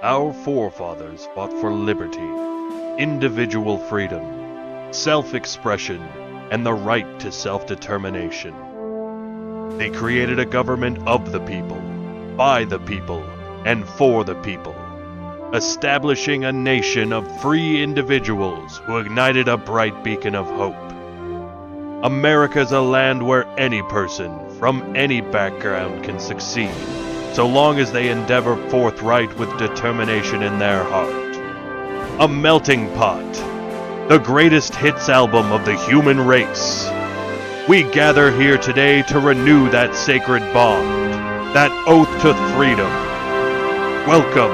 Our forefathers fought for liberty, individual freedom, self-expression, and the right to self-determination. They created a government of the people, by the people, and for the people, establishing a nation of free individuals who ignited a bright beacon of hope. America's a land where any person, from any background, can succeed, so long as they endeavor forthright with determination in their heart. A melting pot, the greatest hits album of the human race. We gather here today to renew that sacred bond, that oath to freedom. Welcome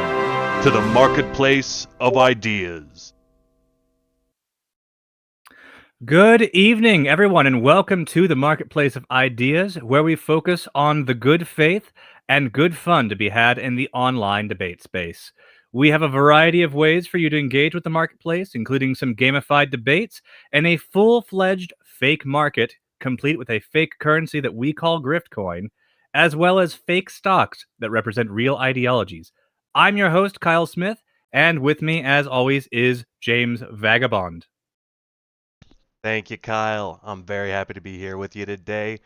to the Marketplace of Ideas. Good evening, everyone, and welcome to the Marketplace of Ideas, where we focus on the good faith and good fun to be had in the online debate space. We have a variety of ways for you to engage with the marketplace, including some gamified debates and a full-fledged fake market, complete with a fake currency that we call Griftcoin, as well as fake stocks that represent real ideologies. I'm your host, Kyle Smith, and with me, as always, is James Vagabond. Thank you, Kyle. I'm very happy to be here with you today.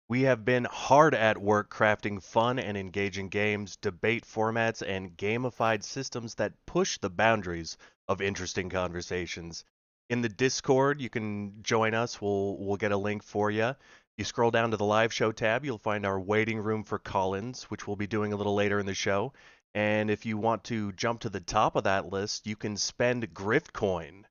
We have been hard at work crafting fun and engaging games, debate formats, and gamified systems that push the boundaries of interesting conversations. In the Discord, you can join us. We'll get a link for you. You scroll down to the live show tab, you'll find our waiting room for call-ins, which we'll be doing a little later in the show. And if you want to jump to the top of that list, you can spend Griftcoin.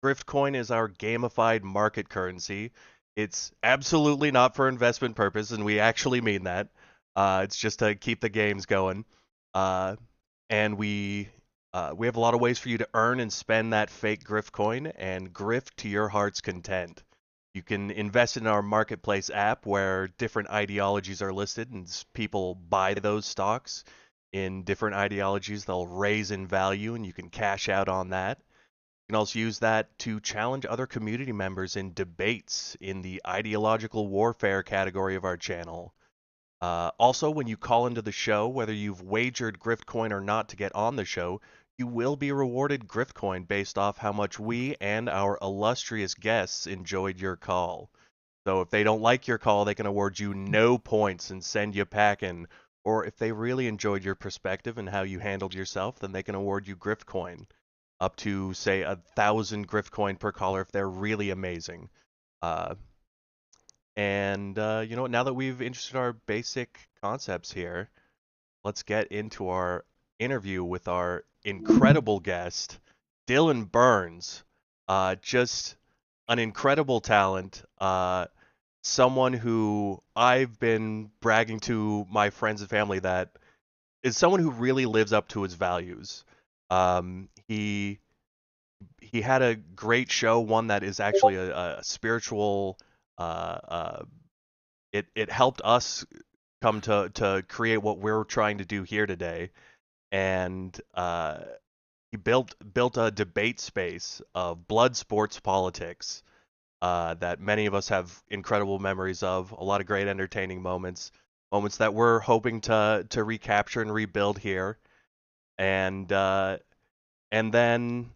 Griftcoin is our gamified market currency. It's absolutely not for investment purpose, and we actually mean that. It's just to keep the games going. And we have a lot of ways for you to earn and spend that fake Griftcoin and grift to your heart's content. You can invest in our marketplace app where different ideologies are listed and people buy those stocks in different ideologies. They'll raise in value and you can cash out on that. You can also use that to challenge other community members in debates in the ideological warfare category of our channel. Also, when you call into the show, whether you've wagered Griftcoin or not to get on the show, you will be rewarded Griftcoin based off how much we and our illustrious guests enjoyed your call. So if they don't like your call, they can award you no points and send you packing. Or if they really enjoyed your perspective and how you handled yourself, then they can award you Griftcoin. Up to, say, 1,000 Griftcoin per caller if they're really amazing. You know, now that we've introduced our basic concepts here, let's get into our interview with our incredible guest, Dylan Burns. Just an incredible talent. Someone who I've been bragging to my friends and family that is someone who really lives up to his values. He had a great show, one that is actually a spiritual. It helped us come to create what we're trying to do here today, and he built a debate space of blood sports politics that many of us have incredible memories of. A lot of great entertaining moments that we're hoping to recapture and rebuild here, and then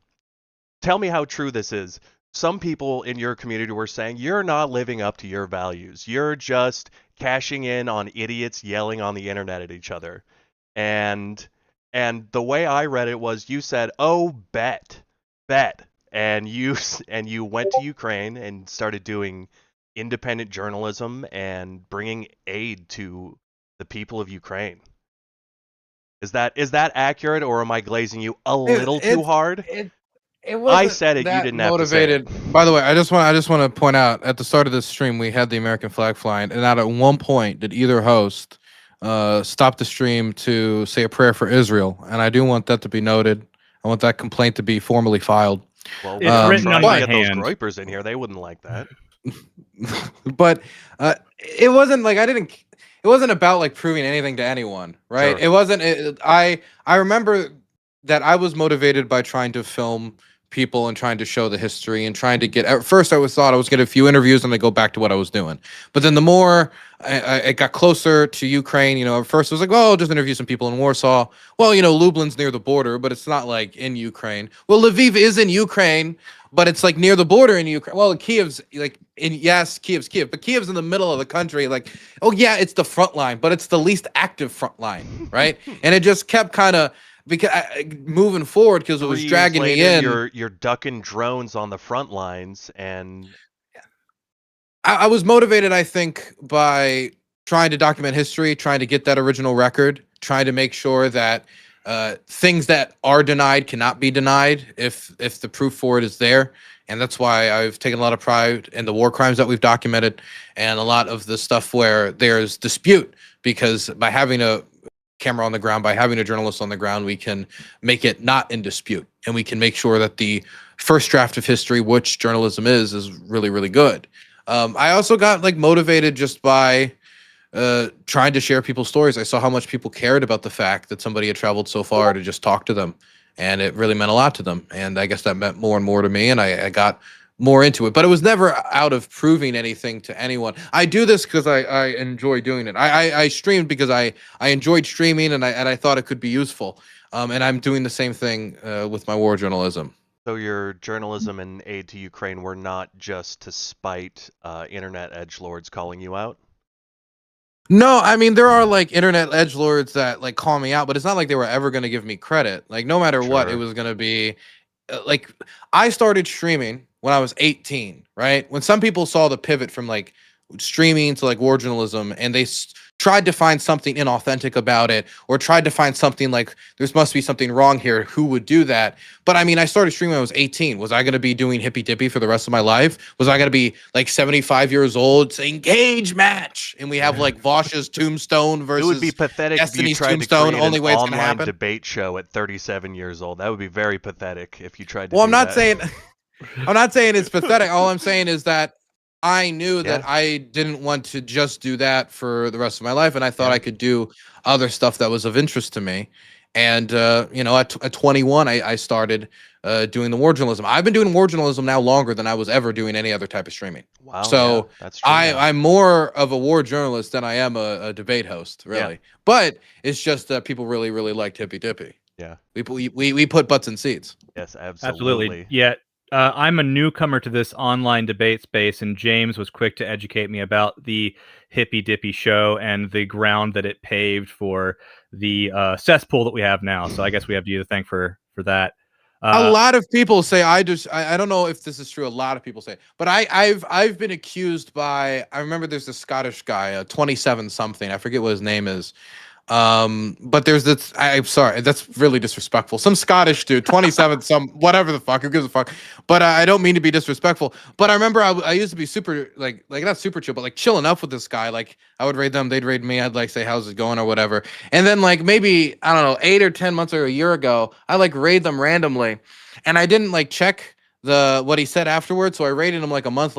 tell me how true this is. Some people in your community were saying you're not living up to your values. You're just cashing in on idiots yelling on the internet at each other. And the way I read it was you said, "Oh, bet." And you went to Ukraine and started doing independent journalism and bringing aid to the people of Ukraine. Is that accurate, or am I glazing you a little too hard? It wasn't I said it, you that didn't have to say it. motivated. By the way, I just want to point out at the start of this stream we had the American flag flying, and not at one point did either host stop the stream to say a prayer for Israel. And I do want that to be noted. I want that complaint to be formally filed. Well, It's written on my get those hand. groypers in here. They wouldn't like that. But it wasn't like it wasn't about like proving anything to anyone, right? Sure. It wasn't. I remember that I was motivated by trying to film people and trying to show the history and trying to get. At first, I thought I was getting a few interviews and I go back to what I was doing. But then the more I got closer to Ukraine, at first it was like, oh, I'll just interview some people in Warsaw. Well, Lublin's near the border, but it's not like in Ukraine. Well, Lviv is in Ukraine, but it's like near the border in Ukraine. Well, Kiev's like Kiev's Kiev, but Kiev's in the middle of the country. Like, oh yeah, it's the front line, but it's the least active front line, right? And it just kept kind of moving forward because it was dragging me in. You're ducking drones on the front lines, and I was motivated, I think, by trying to document history, trying to get that original record, trying to make sure that things that are denied cannot be denied if the proof for it is there. And that's why I've taken a lot of pride in the war crimes that we've documented and a lot of the stuff where there's dispute, because by having a camera on the ground, by having a journalist on the ground, we can make it not in dispute, and we can make sure that the first draft of history, which journalism is really, really good. I also got motivated just by trying to share people's stories. I saw how much people cared about the fact that somebody had traveled so far to just talk to them, and it really meant a lot to them. And I guess that meant more and more to me, and I got more into it. But it was never out of proving anything to anyone. I do this because I enjoy doing it. I streamed because I enjoyed streaming, and I thought it could be useful. And I'm doing the same thing with my war journalism. So your journalism and aid to Ukraine were not just to spite internet edgelords calling you out? No, I mean, there are internet edgelords that call me out, but it's not like they were ever going to give me credit. No matter what, it was going to be I started streaming when I was 18, right? When some people saw the pivot from streaming to war journalism, and they tried to find something inauthentic about it, or tried to find something there must be something wrong here. Who would do that? But I mean, I started streaming when I was 18. Was I going to be doing hippy dippy for the rest of my life? Was I going to be 75 years old saying "Cage match" and we have Vosh's Tombstone versus? It would be pathetic Destiny's if you tried Tombstone. to create Only an way it's gonna online happen. debate show at 37 years old. That would be very pathetic if you tried to. Well, I'm not saying it's pathetic. All I'm saying is that I knew that I didn't want to just do that for the rest of my life, and I thought I could do other stuff that was of interest to me. And at 21, I started doing the war journalism. I've been doing war journalism now longer than I was ever doing any other type of streaming. Wow. So that's true, I'm more of a war journalist than I am a debate host, really. Yeah. But it's just that people really, really liked Hippy Dippy. Yeah. We put butts in seats. Yes, absolutely. Yeah. I'm a newcomer to this online debate space, and James was quick to educate me about the Hippy Dippy show and the ground that it paved for the cesspool that we have now. So I guess we have you to thank for that. A lot of people say I don't know if this is true. A lot of people say, but I've been accused by. I remember there's a Scottish guy, 27 something. I forget what his name is. But there's this. I'm sorry, that's really disrespectful. Some Scottish dude, 27, some whatever the fuck. Who gives a fuck? But I don't mean to be disrespectful. But I remember I used to be super not super chill, but chill enough with this guy. I would raid them, they'd raid me. I'd say how's it going or whatever. And then maybe I don't know 8 or 10 months or a year ago, I raid them randomly, and I didn't check what he said afterwards, so I rated him a month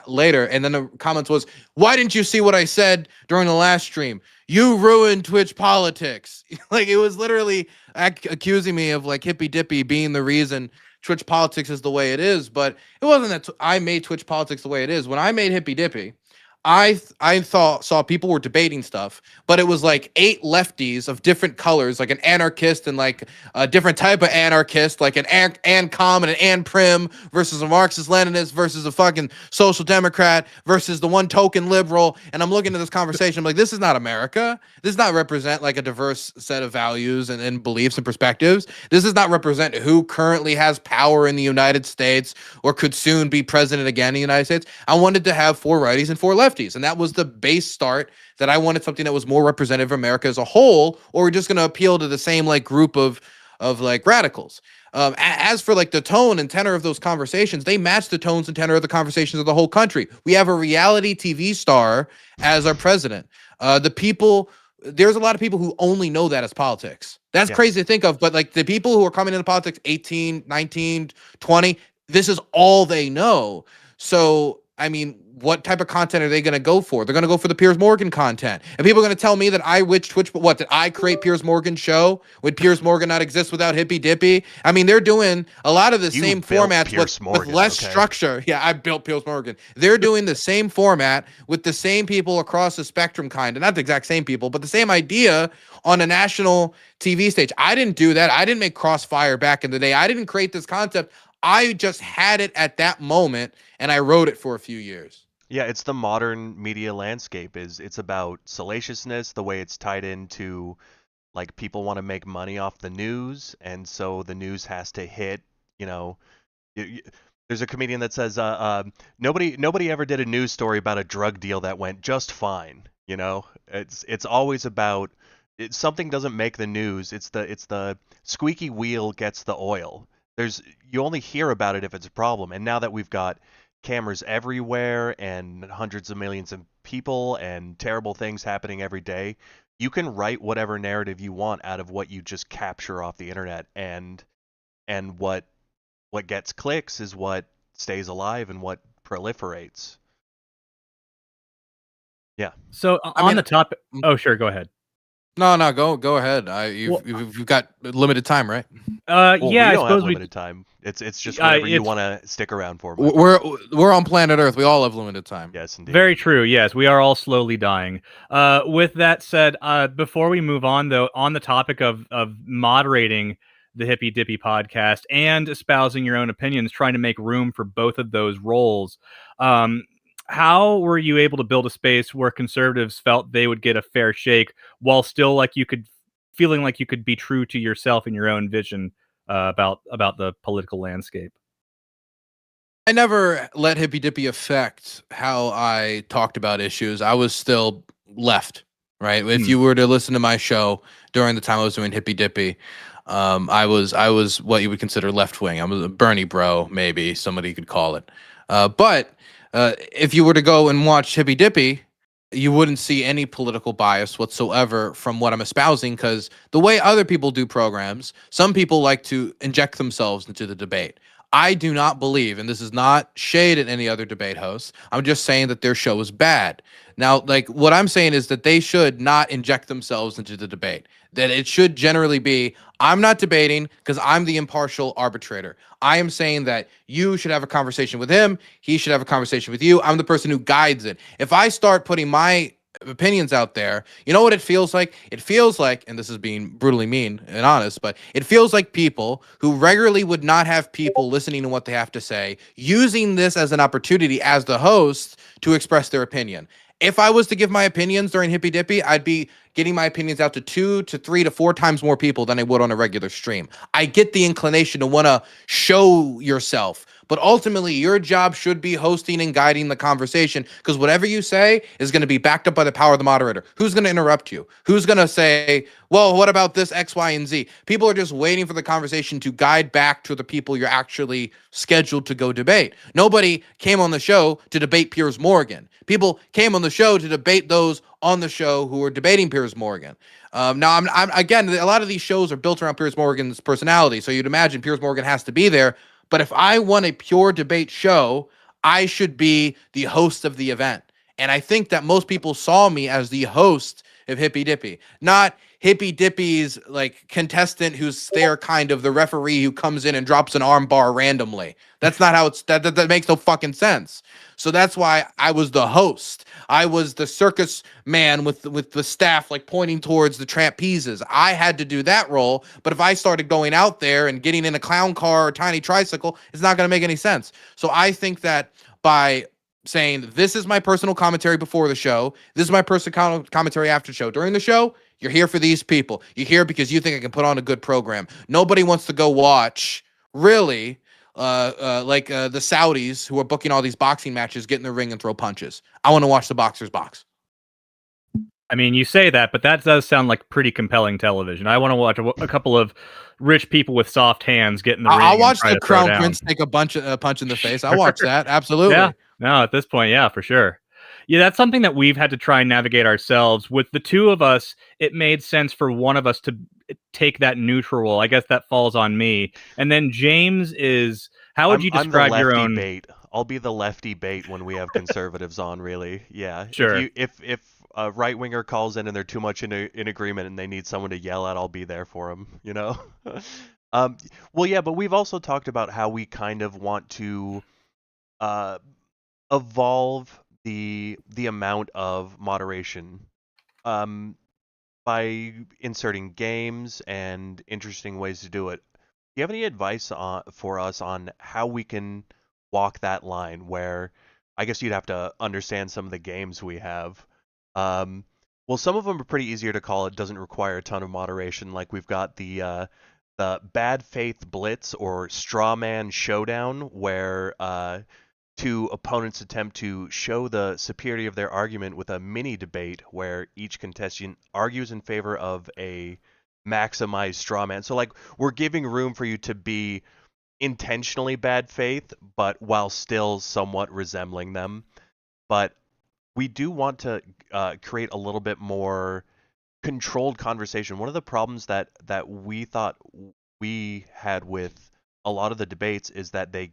later, and then the comments was, why didn't you see what I said during the last stream? You ruined Twitch politics. It was literally accusing me of Hippy Dippy being the reason Twitch politics is the way it is. But it wasn't that I made Twitch politics the way it is. When I made Hippy Dippy, I saw people were debating stuff, but it was 8 lefties of different colors, an anarchist and a different type of anarchist, an Ancom and an Ann Prim versus a Marxist-Leninist versus a fucking social democrat versus the one token liberal. And I'm looking at this conversation, I'm this is not America. This does not represent a diverse set of values and beliefs and perspectives. This does not represent who currently has power in the United States or could soon be president again in the United States. I wanted to have 4 righties and 4 lefties. And that was the base start, that I wanted something that was more representative of America as a whole, or we're just going to appeal to the same group of radicals. As for the tone and tenor of those conversations, they match the tones and tenor of the conversations of the whole country. We have a reality TV star as our president. There's a lot of people who only know that as politics. That's crazy to think of, but the people who are coming into politics 18, 19, 20, this is all they know. So I mean, what type of content are they going to go for? They're going to go for the Piers Morgan content. And people are going to tell me that I Twitch, but what, did I create Piers Morgan's show? Would Piers Morgan not exist without Hippy Dippy? I mean, they're doing a lot of the You same built formats Piers with Morgan, less okay? structure. Yeah, I built Piers Morgan. They're doing the same format with the same people across the spectrum, kind of. Not the exact same people, but the same idea on a national TV stage. I didn't do that. I didn't make Crossfire back in the day. I didn't create this concept. I just had it at that moment, and I wrote it for a few years. Yeah, it's the modern media landscape. It's about salaciousness, the way it's tied into like people want to make money off the news, and so the news has to hit. You know, there's a comedian that says, nobody ever did a news story about a drug deal that went just fine. You know, it's always about something doesn't make the news. It's the squeaky wheel gets the oil. You only hear about it if it's a problem, and now that we've got cameras everywhere and hundreds of millions of people and terrible things happening every day, you can write whatever narrative you want out of what you just capture off the internet, and what gets clicks is what stays alive and what proliferates. Yeah. So on the topic, oh sure, go ahead. No, go ahead. You've got limited time, right? Yeah, we I don't suppose have limited time. It's just whatever you want to stick around for. Mike. We're on planet Earth. We all have limited time. Yes, indeed. Very true. Yes, we are all slowly dying. With that said, before we move on, though, on the topic of moderating the Hippy Dippy podcast and espousing your own opinions, trying to make room for both of those roles, how were you able to build a space where conservatives felt they would get a fair shake while still feeling like you could be true to yourself and your own vision about the political landscape? I never let Hippy Dippy affect how I talked about issues. I was still left, right? If you were to listen to my show during the time I was doing Hippy Dippy, I was what you would consider left wing. I was a Bernie bro, maybe somebody could call it. But if you were to go and watch Hippy Dippy, you wouldn't see any political bias whatsoever from what I'm espousing, because the way other people do programs, some people like to inject themselves into the debate. I do not believe, and this is not shade at any other debate hosts, I'm just saying that their show is bad. Now, like, what I'm saying is that they should not inject themselves into the debate. That it should generally be, I'm not debating because I'm the impartial arbitrator. I am saying that you should have a conversation with him. He should have a conversation with you. I'm the person who guides it. If I start putting my opinions out there, you know what it feels like? It feels like, and this is being brutally mean and honest, but it feels like people who regularly would not have people listening to what they have to say, using this as an opportunity as the host to express their opinion. If I was to give my opinions during Hippy Dippy, I'd be getting my opinions out to 2 to 3 to 4 times more people than I would on a regular stream. I get the inclination to want to show yourself, but ultimately your job should be hosting and guiding the conversation, because whatever you say is going to be backed up by the power of the moderator. Who's going to interrupt you? Who's going to say, well, what about this X, Y, and Z? People are just waiting for the conversation to guide back to the people you're actually scheduled to go debate. Nobody came on the show to debate Piers Morgan. People came on the show to debate those on the show who were debating Piers Morgan. Now, I'm again, a lot of these shows are built around Piers Morgan's personality, so you'd imagine Piers Morgan has to be there. But if I want a pure debate show, I should be the host of the event. And I think that most people saw me as the host of Hippy Dippy, not Hippy Dippy's like contestant who's there, kind of the referee who comes in and drops an arm bar randomly. That's not how it's that makes no fucking sense. So that's why I was the host. I was the circus man with the staff like pointing towards the trapezes. I had to do that role. But if I started going out there and getting in a clown car or tiny tricycle, it's not going to make any sense. So I think that by saying this is my personal commentary before the show, this is my personal commentary after the show, during the show, you're here for these people. You're here because you think I can put on a good program. Nobody wants to go watch, really, the Saudis who are booking all these boxing matches, get in the ring and throw punches. I want to watch the boxers box. I mean, you say that, but that does sound like pretty compelling television. I want to watch a couple of rich people with soft hands get in the ring. I'll watch the Crown Prince take a punch in the face. I'll watch that. Absolutely. Yeah. No, at this point, yeah, for sure. Yeah, that's something that we've had to try and navigate ourselves. With the two of us, it made sense for one of us to take that neutral role. I guess that falls on me. And then James is, how would you describe your own bait I'll be the lefty bait when we have conservatives on. Really, yeah. Sure. If a right winger calls in and they're too much in agreement and they need someone to yell at, I'll be there for them. You know. um. Well, yeah, but we've also talked about how we kind of want to evolve the amount of moderation um, by inserting games and interesting ways to do it. Do you have any advice for us on how we can walk that line where I guess you'd have to understand some of the games we have? Um, well, some of them are pretty easier to call. It doesn't require a ton of moderation. Like we've got the Bad Faith Blitz or Straw Man Showdown, where two opponents attempt to show the superiority of their argument with a mini debate where each contestant argues in favor of a maximized straw man. So like we're giving room for you to be intentionally bad faith, but while still somewhat resembling them. But we do want to create a little bit more controlled conversation. One of the problems that we thought we had with a lot of the debates is that they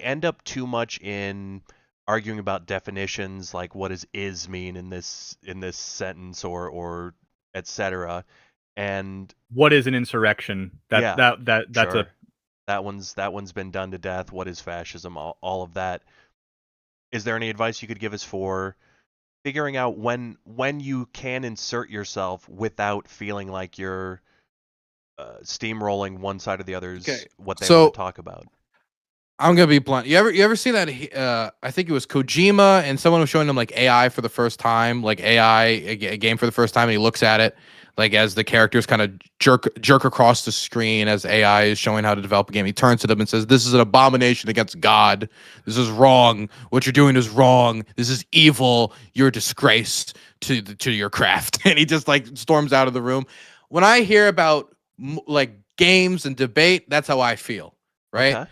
end up too much in arguing about definitions, like what does is mean in this sentence or etc. And What is an insurrection? That's sure. That one's been done to death. What is fascism? All of that. Is there any advice you could give us for figuring out when you can insert yourself without feeling like you're steamrolling one side or the other's what they want to talk about? I'm gonna be blunt. You ever see that? I think it was Kojima, and someone was showing him like AI for the first time, like AI a game for the first time, and he looks at it like as the characters kind of jerk across the screen as AI is showing how to develop a game. He turns to them and says, "This is an abomination against God. This is wrong. What you're doing is wrong. This is evil. You're a disgrace to your craft." And he just like storms out of the room. When I hear about like games and debate, that's how I feel, right? Okay.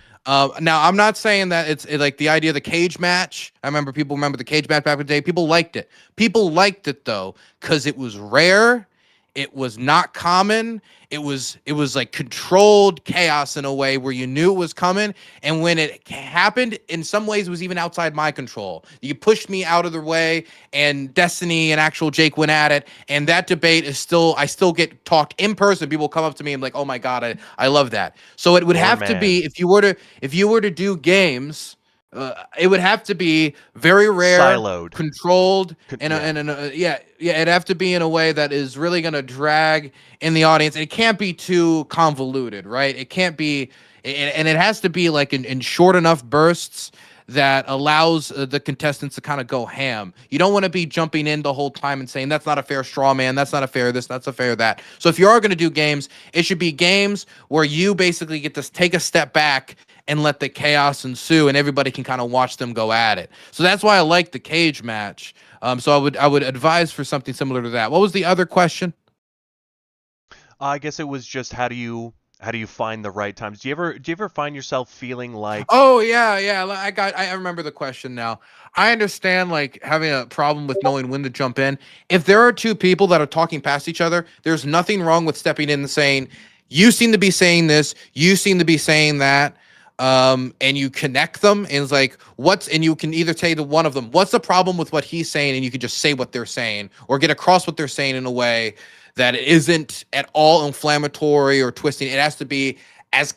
Now I'm not saying that it's like the idea of the cage match. I remember people remember the cage match back in the day. People liked it. People liked it though because it was rare. It was not common. It was like controlled chaos in a way where you knew it was coming. And when it happened, in some ways, it was even outside my control. You pushed me out of the way, and Destiny and actual Jake went at it. And that debate is still, I still get talked in person. People come up to me and like, "Oh my God, I love that." So it would have to be, if you were to do games, it would have to be very rare, siloed, controlled, and it'd have to be in a way that is really going to drag in the audience. It can't be too convoluted, right? It can't be, and it has to be like in short enough bursts that allows the contestants to kind of go ham. You don't want to be jumping in the whole time and saying that's not a fair straw man, that's not a fair this, that's a fair that. So if you are going to do games, it should be games where you basically get to take a step back and let the chaos ensue, and everybody can kind of watch them go at it. So that's why I like the cage match. So I would advise for something similar to that. What was the other question? I guess it was just how do you find the right times? Do you ever find yourself feeling like, oh yeah, I remember the question now. I understand like having a problem with knowing when to jump in. If there are two people that are talking past each other, there's nothing wrong with stepping in and saying, "You seem to be saying this, you seem to be saying that." And you connect them, and it's like, and you can either say to one of them, "What's the problem with what he's saying?" And you can just say what they're saying or get across what they're saying in a way that isn't at all inflammatory or twisting. It has to be as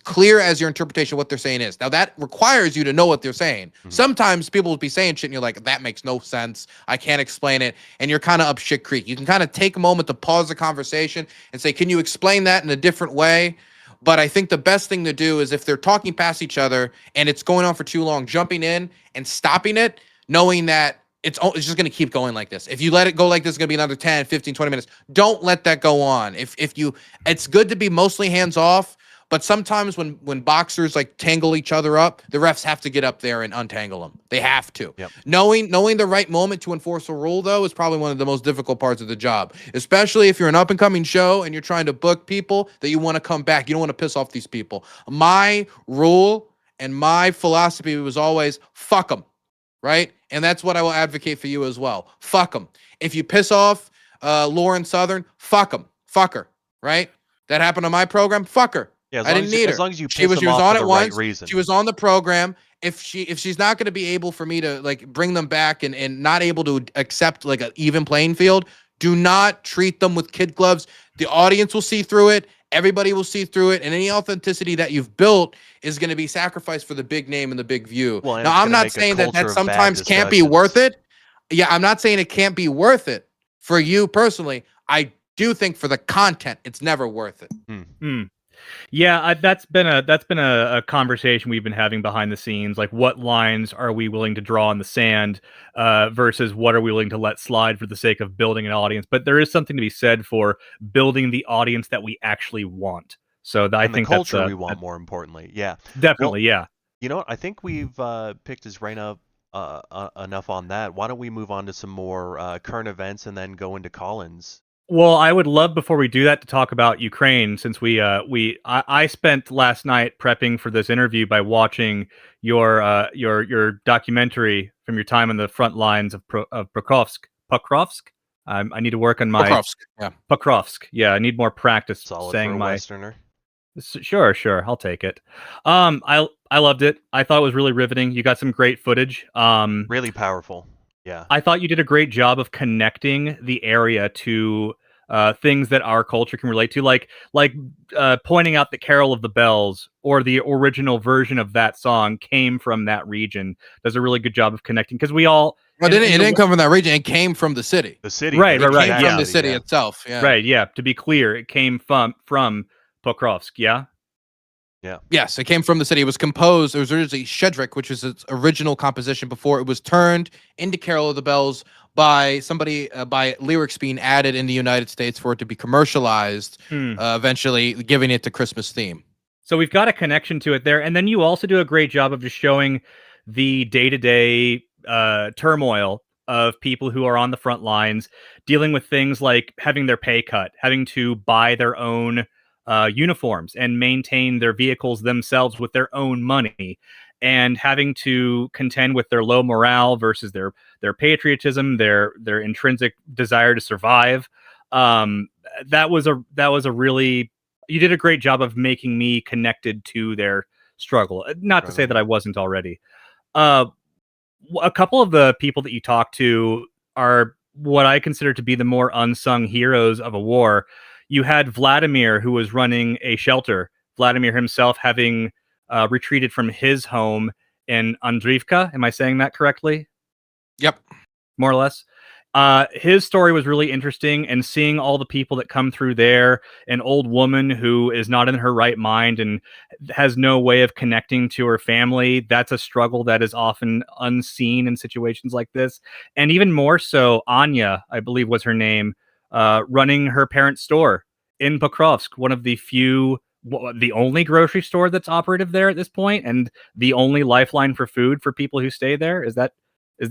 clear as your interpretation of what they're saying is. Now that requires you to know what they're saying. Mm-hmm. Sometimes people will be saying shit and you're like, that makes no sense. I can't explain it. And you're kind of up shit creek. You can kind of take a moment to pause the conversation and say, can you explain that in a different way? But I think the best thing to do is if they're talking past each other and it's going on for too long, jumping in and stopping it, knowing that it's just going to keep going like this. If you let it go like this, it's going to be another 10, 15, 20 minutes. Don't let that go on. It's good to be mostly hands off, but sometimes when boxers like tangle each other up, the refs have to get up there and untangle them. They have to. Yep. Knowing the right moment to enforce a rule, though, is probably one of the most difficult parts of the job, especially if you're an up-and-coming show and you're trying to book people that you want to come back. You don't want to piss off these people. My rule and my philosophy was always, fuck them, right? And that's what I will advocate for you as well. Fuck them. If you piss off Lauren Southern, fuck them. Fuck her, right? That happened on my program, fuck her. Yeah, I didn't need her. As long as you she was on it once. Reason. She was on the program, if she's not going to be able for me to like bring them back and not able to accept like an even playing field, do not treat them with kid gloves. The audience will see through it. Everybody will see through it, and any authenticity that you've built is going to be sacrificed for the big name and the big view. Well, and now, it's I'm gonna not make a saying that culture of bad sometimes can't be worth it. Yeah, I'm not saying it can't be worth it for you personally. I do think for the content, it's never worth it. Yeah, that's been a conversation we've been having behind the scenes. Like, what lines are we willing to draw in the sand versus what are we willing to let slide for the sake of building an audience? But there is something to be said for building the audience that we actually want. So I think the culture that's, we want, more importantly. Yeah, definitely. Well, Yeah. you know what? I think we've picked his brain up enough on that. Why don't we move on to some more current events and then go into Collins? Well, I would love before we do that to talk about Ukraine, since I spent last night prepping for this interview by watching your documentary from your time on the front lines of Pokrovsk. Pokrovsk. I need to work on my Pokrovsk. Yeah. Pokrovsk. Yeah, I need more practice Solid saying for a my. Westerner. Sure, I'll take it. I loved it. I thought it was really riveting. You got some great footage. Really powerful. Yeah. I thought you did a great job of connecting the area to things that our culture can relate to, like pointing out that "Carol of the Bells" or the original version of that song came from that region. Does a really good job of connecting, because we all. Well, it didn't come from that region. It came from the city. The city. Right. It came from Yeah. the city itself. Yeah. Right. Yeah. To be clear, it came from Pokrovsk. Yeah. Yeah. Yes, it came from the city. It was composed. It was originally Shedrick, which was its original composition before it was turned into Carol of the Bells by somebody, by lyrics being added in the United States for it to be commercialized, eventually giving it the Christmas theme. So we've got a connection to it there. And then you also do a great job of just showing the day-to-day turmoil of people who are on the front lines, dealing with things like having their pay cut, having to buy their own uniforms and maintain their vehicles themselves with their own money, and having to contend with their low morale versus their patriotism, their intrinsic desire to survive. That was a really, you did a great job of making me connected to their struggle. Not to say that I wasn't already. A couple of the people that you talk to are what I consider to be the more unsung heroes of a war. You had Vladimir, who was running a shelter. Vladimir himself having retreated from his home in Andriivka. Am I saying that correctly? Yep. More or less. His story was really interesting, and seeing all the people that come through there, an old woman who is not in her right mind and has no way of connecting to her family. That's a struggle that is often unseen in situations like this. And even more so, Anya, I believe was her name, running her parents' store in Pokrovsk, one of the few, the only grocery store that's operative there at this point, and the only lifeline for food for people who stay there.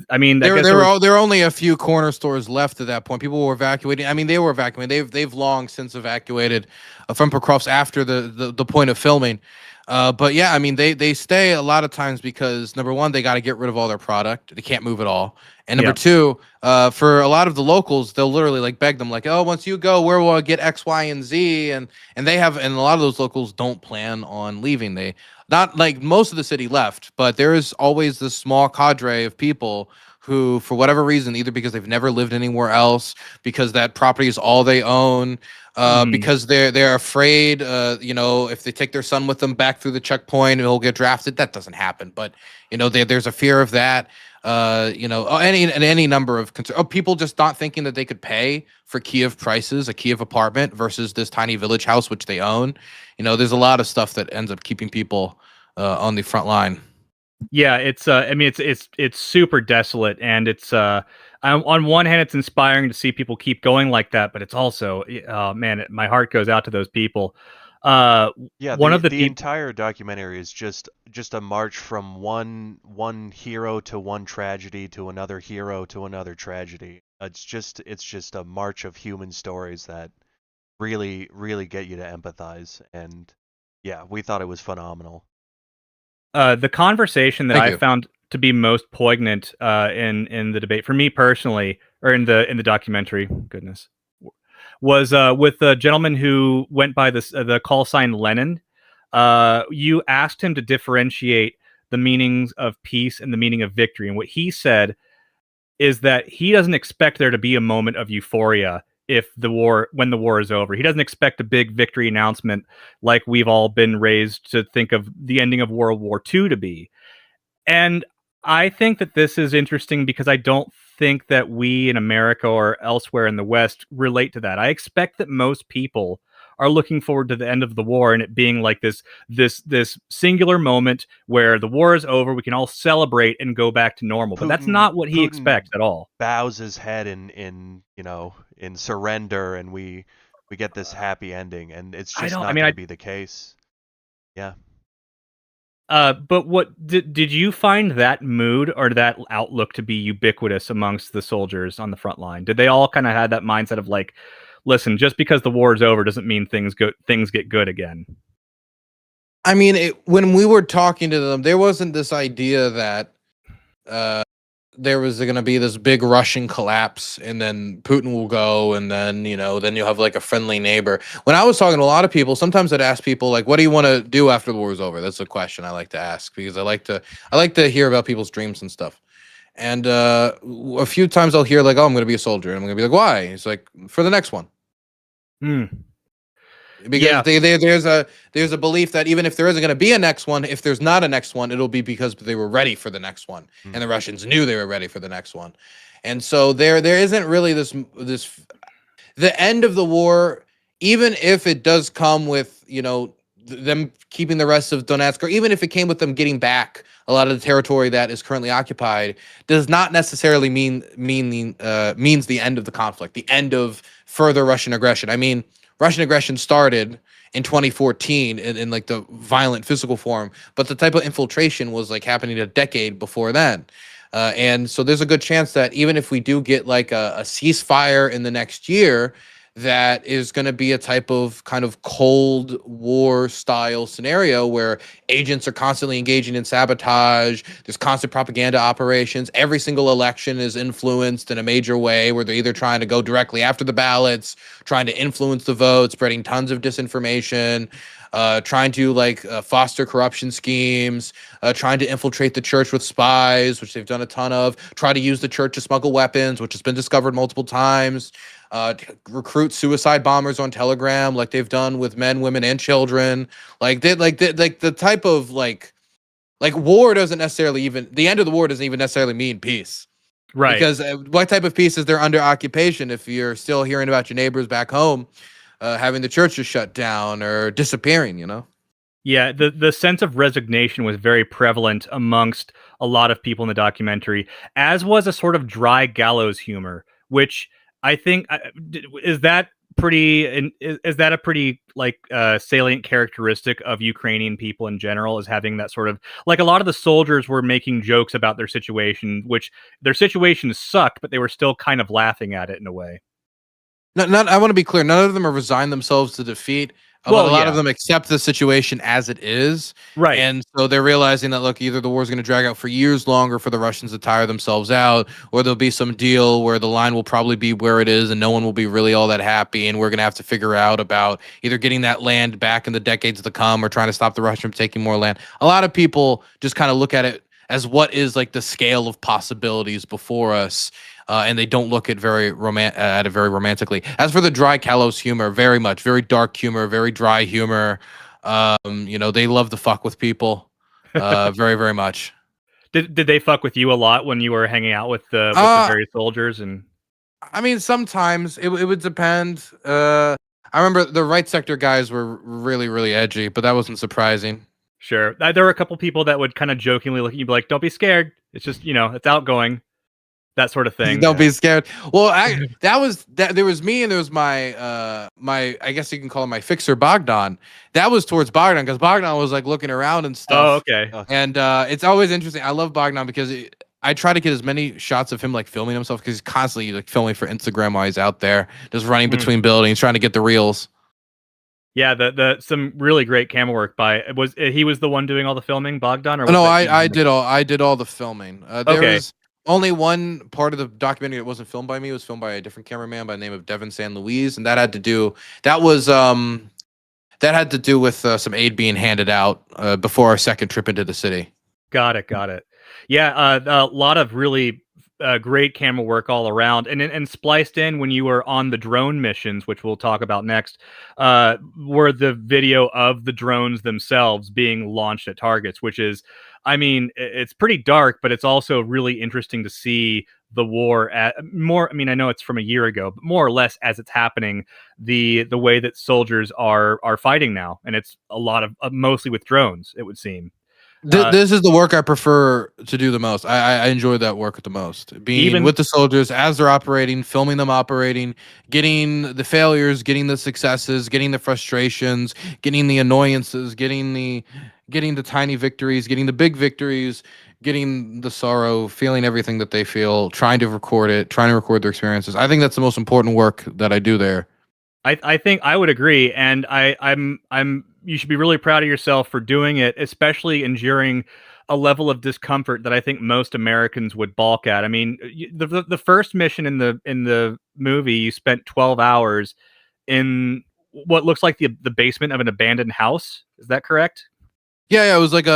I mean, there were only a few corner stores left at that point. People were evacuating. I mean, they were evacuating. They've long since evacuated from Pokrovsk after the point of filming. But yeah, I mean, they stay a lot of times because, number one, they got to get rid of all their product. They can't move it all. And number two, for a lot of the locals, they'll literally like beg them, like, "Oh, once you go, where will I get X, Y, and Z?" And a lot of those locals don't plan on leaving. They, not like most of the city left, but there is always this small cadre of people who, for whatever reason, either because they've never lived anywhere else, because that property is all they own, because they're afraid, if they take their son with them back through the checkpoint, he'll get drafted. That doesn't happen, but there's a fear of that. Any number of concerns. People just not thinking that they could pay for Kiev prices, a Kiev apartment versus this tiny village house which they own. There's a lot of stuff that ends up keeping people on the front line. Yeah, it's it's super desolate, and it's on one hand it's inspiring to see people keep going like that, but it's also my heart goes out to those people. The entire documentary is just a march from one hero to one tragedy to another hero to another tragedy. It's just a march of human stories that really, really get you to empathize. And yeah, we thought it was phenomenal. The conversation that I found to be most poignant in the debate for me personally, or in the documentary, goodness, was with the gentleman who went by the call sign Lenin. You asked him to differentiate the meanings of peace and the meaning of victory. And what he said is that he doesn't expect there to be a moment of euphoria when the war is over. He doesn't expect a big victory announcement like we've all been raised to think of the ending of World War II to be. And I think that this is interesting because I don't think that we in America or elsewhere in the West relate to that. I expect that most people are looking forward to the end of the war and it being like this singular moment where the war is over, we can all celebrate and go back to normal. But that's not what he expects at all. Bows his head in surrender, and we get this happy ending, and it's just not going to be the case. Yeah. But what did you find that mood or that outlook to be ubiquitous amongst the soldiers on the front line? Did they all kind of have that mindset of like, listen, just because the war is over doesn't mean things get good again? I mean, when we were talking to them, there wasn't this idea that there was going to be this big Russian collapse and then Putin will go and then, then you'll have like a friendly neighbor. When I was talking to a lot of people, sometimes I'd ask people like, what do you want to do after the war is over? That's a question I like to ask because I like to hear about people's dreams and stuff. And a few times I'll hear like, oh, I'm going to be a soldier. And I'm going to be like, why? It's like, for the next one. Because there's a belief that even if there isn't going to be a next one, if there's not a next one, it'll be because they were ready for the next one, and the Russians knew they were ready for the next one, and so there isn't really this the end of the war, even if it does come with them keeping the rest of Donetsk, or even if it came with them getting back a lot of the territory that is currently occupied, does not necessarily means the end of the conflict, the end of further Russian aggression. I mean, Russian aggression started in 2014 in like the violent physical form, but the type of infiltration was like happening a decade before then. And so there's a good chance that even if we do get like a ceasefire in the next year, that is going to be a type of kind of Cold War style scenario where agents are constantly engaging in sabotage. There's constant propaganda operations. Every single election is influenced in a major way where they're either trying to go directly after the ballots, trying to influence the vote, spreading tons of disinformation, trying to foster corruption schemes, trying to infiltrate the church with spies, which they've done a ton of, try to use the church to smuggle weapons, which has been discovered multiple times, recruit suicide bombers on Telegram like they've done with men, women, and children. The type of war doesn't necessarily the end of the war doesn't even necessarily mean peace. Right. Because what type of peace is there under occupation if you're still hearing about your neighbors back home having the churches shut down or disappearing, Yeah, the sense of resignation was very prevalent amongst a lot of people in the documentary, as was a sort of dry gallows humor, which I think is that a pretty salient characteristic of Ukrainian people in general, is having that sort of, like, a lot of the soldiers were making jokes about their situation, which their situation sucked, but they were still kind of laughing at it in a way. I want to be clear. None of them have resigned themselves to defeat. A lot of them accept the situation as it is. Right. And so they're realizing that, look, either the war is going to drag out for years longer for the Russians to tire themselves out, or there'll be some deal where the line will probably be where it is and no one will be really all that happy. And we're going to have to figure out about either getting that land back in the decades to come or trying to stop the Russians from taking more land. A lot of people just kind of look at it as what is like the scale of possibilities before us. And they don't look at it very romantically. As for the dry gallows humor, very dark humor, very dry humor. They love to fuck with people, very, very much. Did they fuck with you a lot when you were hanging out with the various soldiers? And I mean, sometimes it would depend. I remember the right sector guys were really, really edgy, but that wasn't surprising. Sure, there were a couple people that would kind of jokingly look at you, be like, "Don't be scared. It's just it's outgoing." That sort of thing. Don't be scared. Well, there was me and there was my I guess you can call him my fixer, Bogdan. That was towards Bogdan because Bogdan was like looking around and stuff. Oh, okay. And it's always interesting. I love Bogdan because I try to get as many shots of him like filming himself because he's constantly like filming for Instagram while he's out there, just running between buildings, trying to get the reels. Yeah, the some really great camera work by he was the one doing all the filming, Bogdan, or no? I did all the filming. There was only one part of the documentary that wasn't filmed by me. It was filmed by a different cameraman by the name of Devin San Luis, and that had to do with some aid being handed out before our second trip into the city. Got it. Yeah, a lot of really great camera work all around, and spliced in when you were on the drone missions, which we'll talk about next, were the video of the drones themselves being launched at targets, which is, I mean, it's pretty dark, but it's also really interesting to see the war at more. I mean, I know it's from a year ago, but more or less as it's happening, the way that soldiers are fighting now, and it's a lot of mostly with drones, it would seem. This is the work I prefer to do the most. I enjoy that work the most. Being Even- with the soldiers as they're operating, filming them operating, getting the failures, getting the successes, getting the frustrations, getting the annoyances, getting the tiny victories, getting the big victories, getting the sorrow, feeling everything that they feel, trying to record it, trying to record their experiences. I think that's the most important work that I do there. I think I would agree, and I'm you should be really proud of yourself for doing it, especially enduring a level of discomfort that I think most Americans would balk at. I mean, the first mission in the movie, you spent 12 hours in what looks like the basement of an abandoned house. Is that correct? Yeah, it was like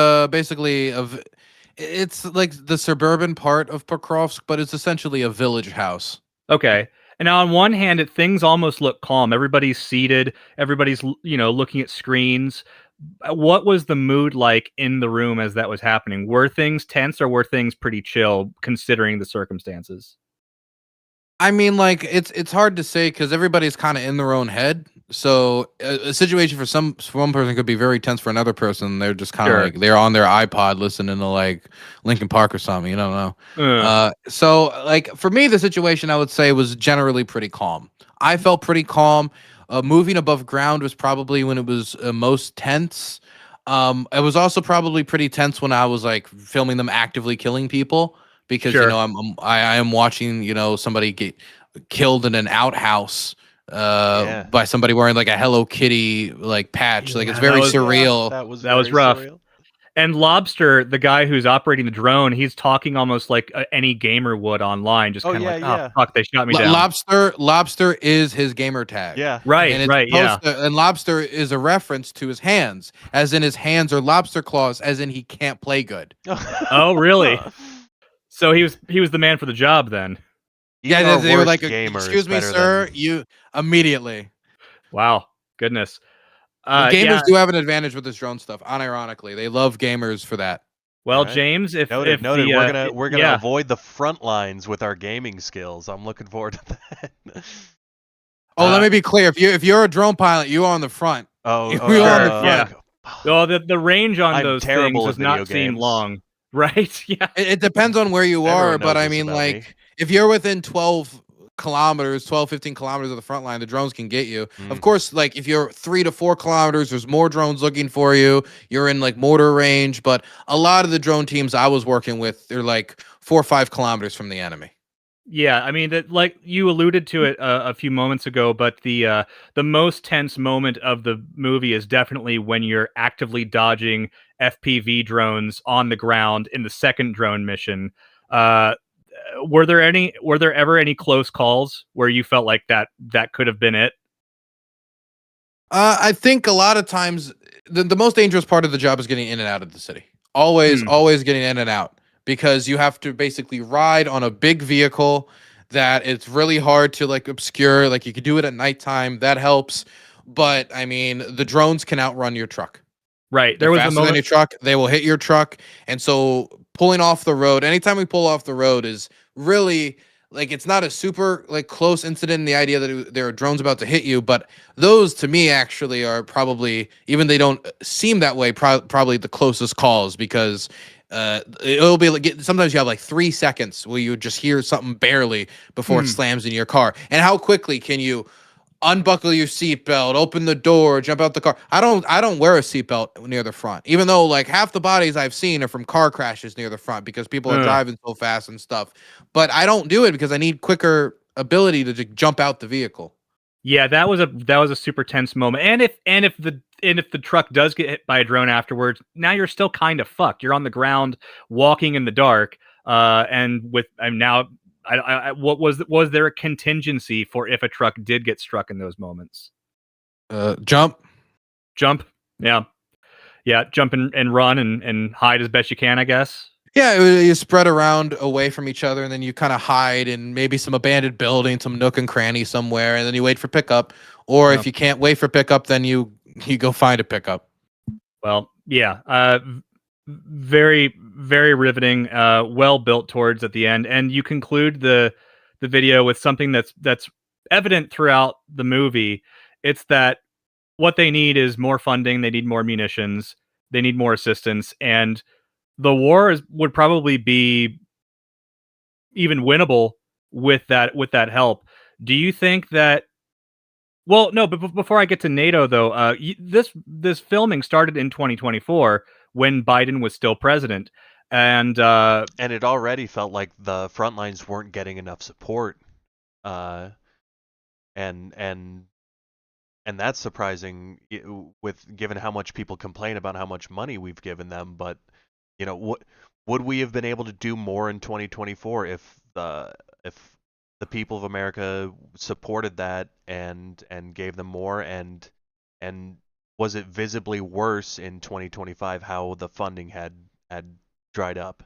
it's like the suburban part of Pokrovsk, but it's essentially a village house. Okay. And now on one hand, things almost look calm. Everybody's seated. Everybody's, looking at screens. What was the mood like in the room as that was happening? Were things tense or were things pretty chill considering the circumstances? I mean, like it's hard to say because everybody's kind of in their own head. So a situation for one person could be very tense for another person. They're just kind of Sure. like they're on their iPod listening to like Linkin Park or something. You don't know. So like for me, the situation I would say was generally pretty calm. I felt pretty calm. Moving above ground was probably when it was most tense. It was also probably pretty tense when I was like filming them actively killing people. Because Sure. I am watching somebody get killed in an outhouse by somebody wearing like a Hello Kitty like patch. Like it's very surreal. That was rough. surreal. And Lobster, the guy who's operating the drone, he's talking almost like any gamer would online, just kind of oh fuck, they shot me down. Lobster is his gamer tag. Yeah. Right. And Lobster is a reference to his hands, as in his hands are lobster claws, as in he can't play good. Oh, really? So he was the man for the job then. Yeah, they were like, gamer "Excuse me, sir, you immediately." Wow, goodness. Gamers do have an advantage with this drone stuff. Unironically, they love gamers for that. Well, right. James, noted, we're gonna avoid the front lines with our gaming skills. I'm looking forward to that. Let me be clear. If you're a drone pilot, you are on the front. Oh, you are on the front. Yeah. Well, the range on those things does not games. seem long. Right? Yeah. It depends on where you are, but I mean, like, me. if you're within 12 kilometers, 12, 15 kilometers of the front line, the drones can get you. Of course, like, if you're 3 to 4 kilometers, there's more drones looking for you. You're in, like, mortar range, but a lot of the drone teams I was working with, they're, like, 4 or 5 kilometers from the enemy. Yeah, I mean that, like you alluded to it a few moments ago, but the most tense moment of the movie is definitely when you're actively dodging FPV drones on the ground in the second drone mission. Were there ever any close calls where you felt like that could have been it? I think a lot of times the most dangerous part of the job is getting in and out of the city. Always getting in and out. Because you have to basically ride on a big vehicle that it's really hard to like obscure. Like you could do it at nighttime. That helps. But I mean, the drones can outrun your truck. Right. There was a moment. Your truck, they will hit your truck. And so pulling off the road, anytime we pull off the road is really like, it's not a super like close incident in the idea that there are drones about to hit you. But those to me actually are probably, even they don't seem that way, probably the closest calls because it'll be like sometimes you have like 3 seconds where you just hear something barely before it slams in your car. And how quickly can you unbuckle your seatbelt, open the door, jump out the car? I don't wear a seatbelt near the front, even though like half the bodies I've seen are from car crashes near the front because people are driving so fast and stuff. But I don't do it because I need quicker ability to just jump out the vehicle. Yeah, that was a super tense moment. And if the truck does get hit by a drone afterwards, now you're still kind of fucked. You're on the ground, walking in the dark, was there a contingency for if a truck did get struck in those moments? Jump. Yeah. Yeah, jump and run and hide as best you can, I guess. Yeah, you spread around away from each other, and then you kind of hide in maybe some abandoned building, some nook and cranny somewhere, and then you wait for pickup. Or Yeah. if you can't wait for pickup, then you go find a pickup. Well, yeah, very very riveting. Well built towards at the end, and you conclude the video with something that's evident throughout the movie. It's that what they need is more funding. They need more munitions. They need more assistance, and the war would probably be even winnable with that help. Do you think that? Well, no, but before I get to NATO, though, this filming started in 2024 when Biden was still president, and And it already felt like the front lines weren't getting enough support, uh, and and and that's surprising with given how much people complain about how much money we've given them. But what would we have been able to do more in 2024 if the people of America supported that and gave them more, and was it visibly worse in 2025 how the funding had dried up?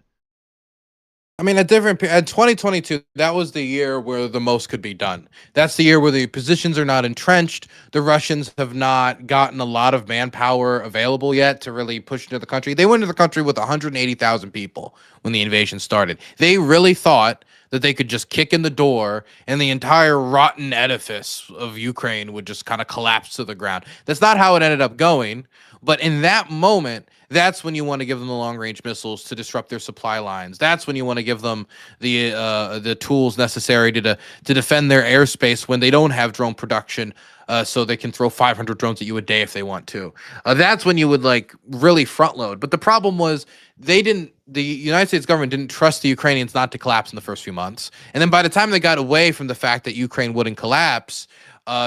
I mean, at 2022, that was the year where the most could be done. That's the year where the positions are not entrenched. The Russians have not gotten a lot of manpower available yet to really push into the country. They went into the country with 180,000 people when the invasion started. They really thought that they could just kick in the door and the entire rotten edifice of Ukraine would just kind of collapse to the ground. That's not how it ended up going. But in that moment, that's when you want to give them the long range missiles to disrupt their supply lines. That's when you want to give them the tools necessary to defend their airspace when they don't have drone production, so they can throw 500 drones at you a day if they want to. That's when you would like really front load. But the problem was the United States government didn't trust the Ukrainians not to collapse in the first few months. And then by the time they got away from the fact that Ukraine wouldn't collapse,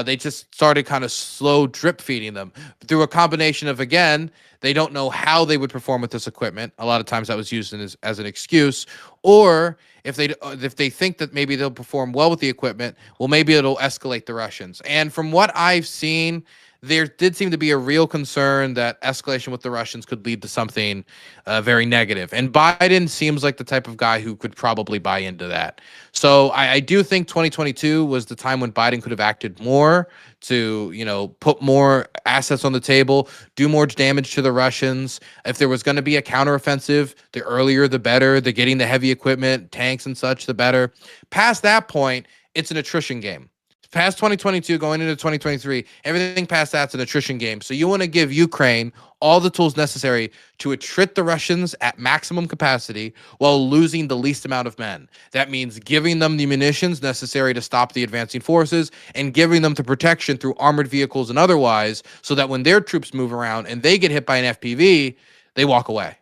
they just started kind of slow drip feeding them through a combination of, again, they don't know how they would perform with this equipment. A lot of times that was used as an excuse. Or if they think that maybe they'll perform well with the equipment, well, maybe it'll escalate the Russians. And from what I've seen, there did seem to be a real concern that escalation with the Russians could lead to something very negative. And Biden seems like the type of guy who could probably buy into that. So I do think 2022 was the time when Biden could have acted more to, put more assets on the table, do more damage to the Russians. If there was going to be a counteroffensive, the earlier the better. The getting the heavy equipment, tanks and such, the better. Past that point, it's an attrition game. Past 2022, going into 2023, everything past that's an attrition game. So you want to give Ukraine all the tools necessary to attrit the Russians at maximum capacity while losing the least amount of men. That means giving them the munitions necessary to stop the advancing forces and giving them the protection through armored vehicles and otherwise, so that when their troops move around and they get hit by an FPV, they walk away.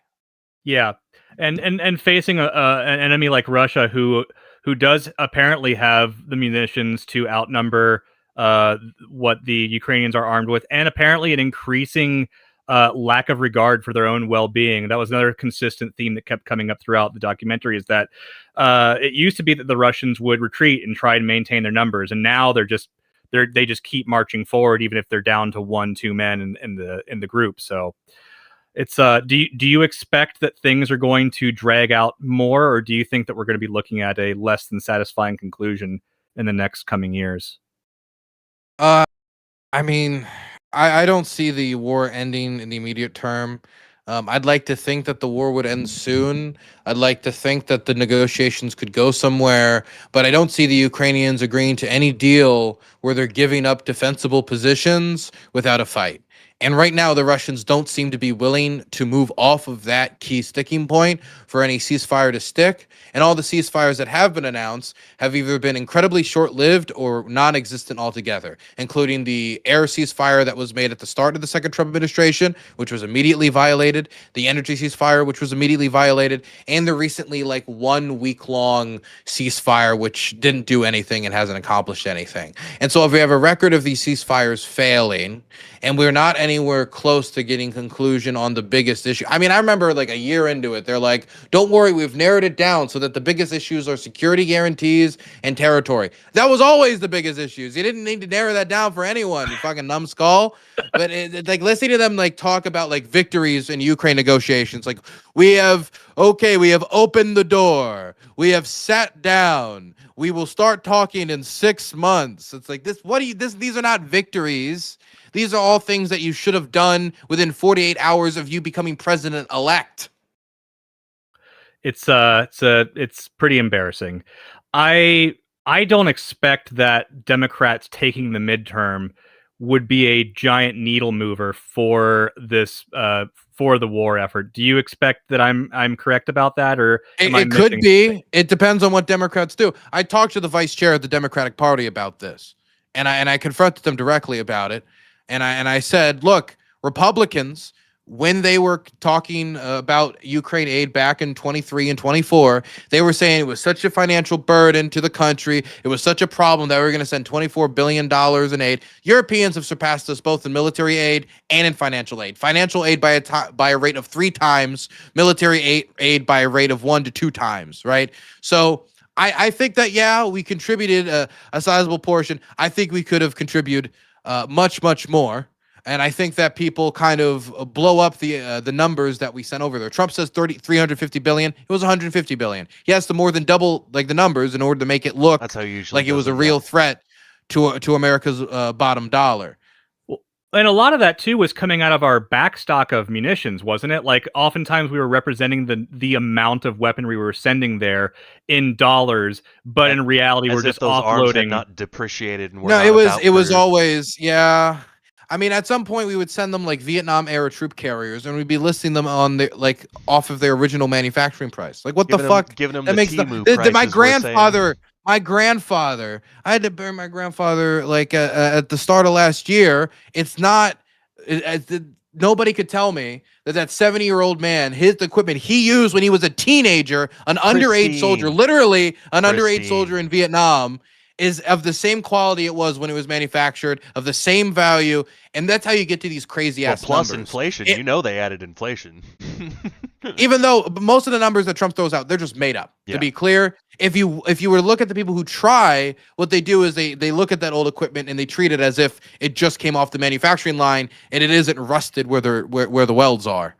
Yeah, and facing an enemy like Russia who does apparently have the munitions to outnumber what the Ukrainians are armed with, and apparently an increasing lack of regard for their own well-being. That was another consistent theme that kept coming up throughout the documentary, is that it used to be that the Russians would retreat and try and maintain their numbers, and now they just keep marching forward, even if they're down to 1-2 men in the group. So it's do you expect that things are going to drag out more, or do you think that we're going to be looking at a less than satisfying conclusion in the next coming years? I mean, I don't see the war ending in the immediate term. I'd like to think that the war would end soon. I'd like to think that the negotiations could go somewhere, but I don't see the Ukrainians agreeing to any deal where they're giving up defensible positions without a fight. And right now, the Russians don't seem to be willing to move off of that key sticking point for any ceasefire to stick. And all the ceasefires that have been announced have either been incredibly short-lived or non-existent altogether, including the air ceasefire that was made at the start of the second Trump administration, which was immediately violated, the energy ceasefire, which was immediately violated, and the recently 1 week long ceasefire, which didn't do anything and hasn't accomplished anything. And so if we have a record of these ceasefires failing, and we're not anywhere close to getting conclusion on the biggest issue. I mean, I remember a year into it, they're like, don't worry, we've narrowed it down so that the biggest issues are security guarantees and territory. That was always the biggest issues. You didn't need to narrow that down for anyone, you fucking numbskull. But like listening to them like talk about like victories in Ukraine negotiations, like we have opened the door, we have sat down, we will start talking in 6 months. It's like these are not victories. These are all things that you should have done within 48 hours of you becoming president-elect. It's pretty embarrassing. I don't expect that Democrats taking the midterm would be a giant needle mover for this for the war effort. Do you expect that I'm correct about that, or it could be something? It depends on what Democrats do. I talked to the vice chair of the Democratic Party about this, and I confronted them directly about it. And I said, look, Republicans, when they were talking about Ukraine aid back in 23 and 24, they were saying it was such a financial burden to the country. It was such a problem that we were going to send $24 billion in aid. Europeans have surpassed us both in military aid and in financial aid. Financial aid by a rate of 3 times, military aid by a rate of 1 to 2 times, right? So I think that, yeah, we contributed a sizable portion. I think we could have contributed much, much more. And I think that people kind of blow up the numbers that we sent over there. Trump says 350 billion. It was 150 billion. He has to more than double like the numbers in order to make it look That's how you usually like it was a real threat to America's bottom dollar. And a lot of that too was coming out of our backstock of munitions, wasn't it? Like oftentimes we were representing the amount of weaponry we were sending there in dollars, but in reality we're just those offloading. Arms had not depreciated and were no, not it was always, yeah. I mean, at some point we would send them like Vietnam era troop carriers, and we'd be listing them on the like off of their original manufacturing price. Like, what the fuck? Giving them that makes my grandfather. My grandfather. I had to bury my grandfather like at the start of last year. It's not. Nobody could tell me that 70-year-old man, his equipment he used when he was a teenager, an underage soldier, literally an underage soldier in Vietnam, is of the same quality it was when it was manufactured, of the same value, and that's how you get to these crazy ass plus numbers. Inflation. They added inflation. Even though most of the numbers that Trump throws out, they're just made up. Yeah. To be clear, if you were to look at the people who try, what they do is they look at that old equipment and they treat it as if it just came off the manufacturing line and it isn't rusted where the welds are.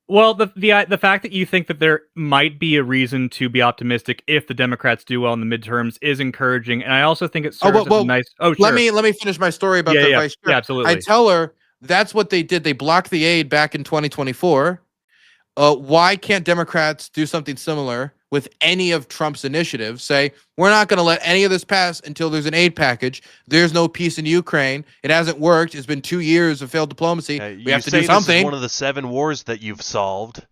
Well, the fact that you think that there might be a reason to be optimistic if the Democrats do well in the midterms is encouraging, and I also think it serves as a nice. Oh, sure. Let me finish my story about the vice chair. Yeah, absolutely. I tell her that's what they did. They blocked the aid back in 2024. Why can't Democrats do something similar with any of Trump's initiatives? Say, we're not going to let any of this pass until there's an aid package. There's no peace in Ukraine. It hasn't worked. It's been 2 years of failed diplomacy. We have to do something. This is one of the 7 wars that you've solved.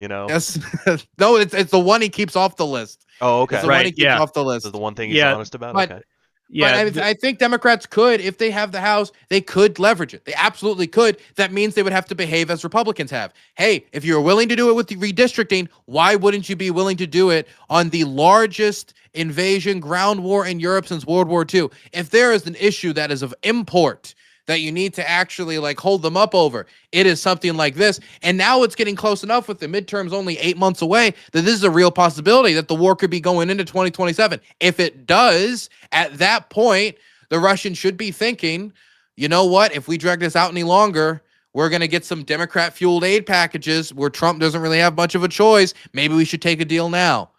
Yes. No, it's the one he keeps off the list. Oh, okay. It's the one he keeps off the list. This is the one thing he's honest about. But, okay. Yeah, but I think Democrats could, if they have the House, they could leverage it. They absolutely could. That means they would have to behave as Republicans have. Hey, if you're willing to do it with the redistricting, why wouldn't you be willing to do it on the largest invasion ground war in Europe since World War II? If there is an issue that is of import that you need to actually like hold them up over, it is something like this. And now it's getting close enough with the midterms only 8 months away that this is a real possibility that the war could be going into 2027. If it does, at that point, the Russians should be thinking, you know what, if we drag this out any longer, we're going to get some Democrat-fueled aid packages where Trump doesn't really have much of a choice. Maybe we should take a deal now.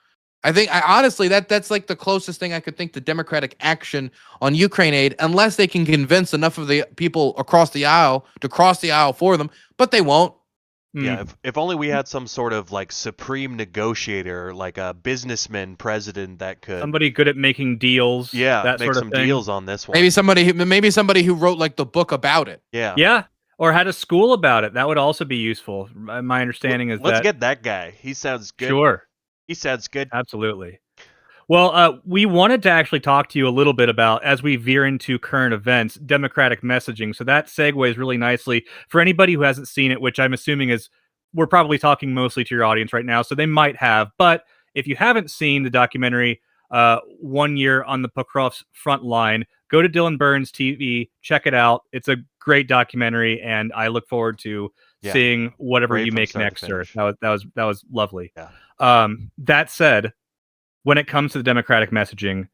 Honestly, that's like the closest thing I could think to Democratic action on Ukraine aid, unless they can convince enough of the people across the aisle to cross the aisle for them, but they won't. Yeah, if only we had some sort of like supreme negotiator, like a businessman president that could somebody good at making deals. Yeah, that make sort some of thing. deals on this one. Maybe somebody who wrote like the book about it. Yeah, or had a school about it. That would also be useful. My understanding is let's get that guy. He sounds good. Sure. He sounds good. Absolutely. Well, we wanted to actually talk to you a little bit about, as we veer into current events, Democratic messaging. So that segues really nicely for anybody who hasn't seen it, which I'm assuming is, we're probably talking mostly to your audience right now, so they might have. But if you haven't seen the documentary 1 Year on the Pokrov's Front Line, go to Dylan Burns TV, check it out. It's a great documentary, and I look forward to Yeah. seeing whatever Great you from make start to next, sir. finish. That was lovely. Yeah. That said, when it comes to the Democratic messaging,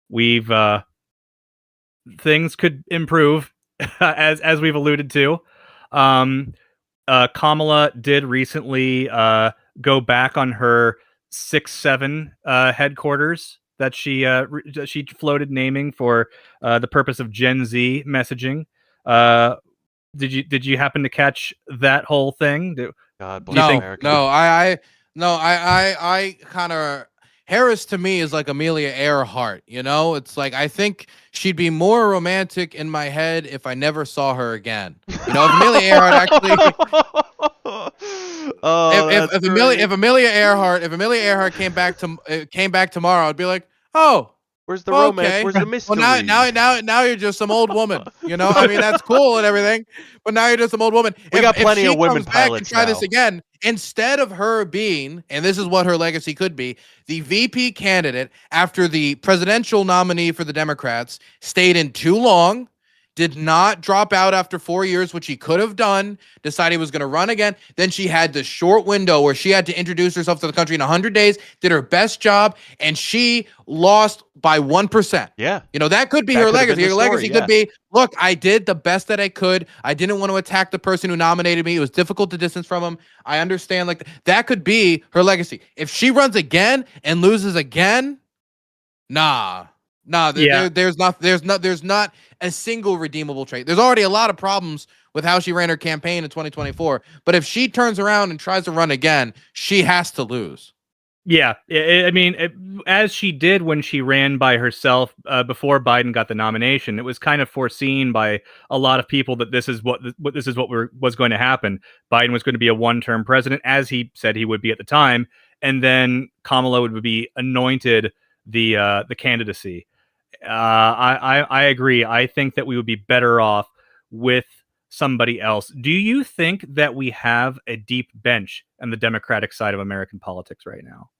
we've things could improve, as we've alluded to. Kamala did recently go back on her 6-7 headquarters that she floated naming for the purpose of Gen Z messaging. Did you happen to catch that whole thing? God you bless think- America. I kind of Harris to me is like Amelia Earhart, you know? It's like I think she'd be more romantic in my head if I never saw her again. You know, if Amelia Earhart actually Oh, if Amelia Earhart came back tomorrow, I'd be like, "Oh, where's the romance? okay. Where's the Well, mystery? now you're just some old woman. You know, I mean, that's cool and everything, but now you're just some old woman. We got plenty she of women comes back and pilots try this now. again, instead of her being, and this is what her legacy could be, the VP candidate after the presidential nominee for the Democrats stayed in too long, did not drop out after 4 years, which he could have done, decided he was going to run again. Then she had this short window where she had to introduce herself to the country in 100 days, did her best job, and she lost by 1%. Yeah. You know, that could be That her could have been legacy. the Her story, legacy yeah. could be, look, I did the best that I could. I didn't want to attack the person who nominated me. It was difficult to distance from him. I understand. Like, that could be her legacy. If she runs again and loses again, nah. Yeah. There's not a single redeemable trait. There's already a lot of problems with how she ran her campaign in 2024. But if she turns around and tries to run again, she has to lose. Yeah, I mean, as she did when she ran by herself before Biden got the nomination, it was kind of foreseen by a lot of people that this is what was going to happen. Biden was going to be a one-term president, as he said he would be at the time, and then Kamala would be anointed the candidacy. I agree. I think that we would be better off with somebody else. Do you think that we have a deep bench on the Democratic side of American politics right now?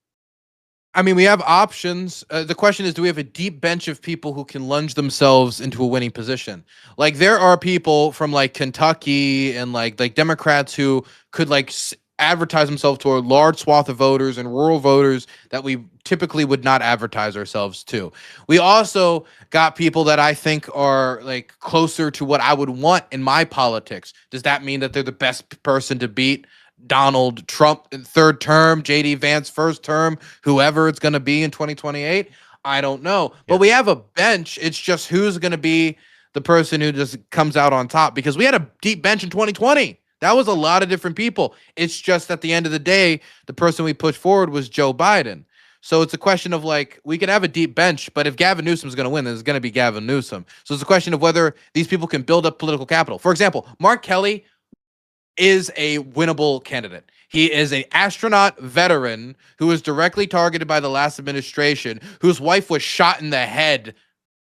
I mean, we have options. The question is, do we have a deep bench of people who can lunge themselves into a winning position? Like, there are people from like Kentucky and like Democrats who could like advertise themselves to a large swath of voters and rural voters that we typically would not advertise ourselves to. We also got people that I think are like closer to what I would want in my politics. Does that mean that they're the best person to beat Donald Trump in third term, JD Vance first term, whoever it's going to be in 2028? I don't know. But we have a bench. It's just who's going to be the person who just comes out on top, because we had a deep bench in 2020. That was a lot of different people. It's just at the end of the day, the person we pushed forward was Joe Biden. So it's a question of like, we could have a deep bench, but if Gavin Newsom's going to win, then it's going to be Gavin Newsom. So it's a question of whether these people can build up political capital. For example, Mark Kelly is a winnable candidate. He is an astronaut veteran who was directly targeted by the last administration, whose wife was shot in the head,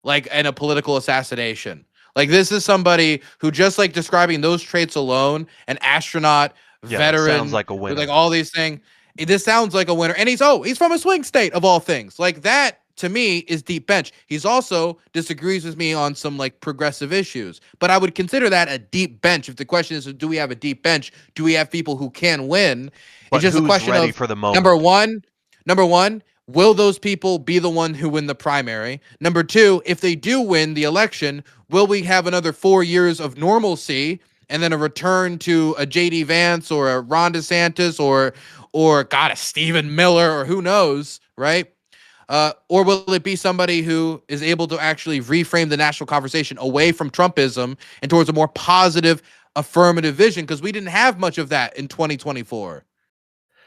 like in a political assassination. Like, this is somebody who, just like describing those traits alone, an astronaut, veteran, sounds like a winner. like all these things. This sounds like a winner. And he's from a swing state of all things. Like, that to me is deep bench. He's also disagrees with me on some like progressive issues, but I would consider that a deep bench. If the question is, do we have a deep bench? Do we have people who can win? But It's just a question ready of for the moment? Number one, will those people be the one who win the primary? Number two, if they do win the election, will we have another 4 years of normalcy and then a return to a JD Vance or a Ron DeSantis or God, a Stephen Miller, or who knows, right? Or will it be somebody who is able to actually reframe the national conversation away from Trumpism and towards a more positive, affirmative vision? Because we didn't have much of that in 2024.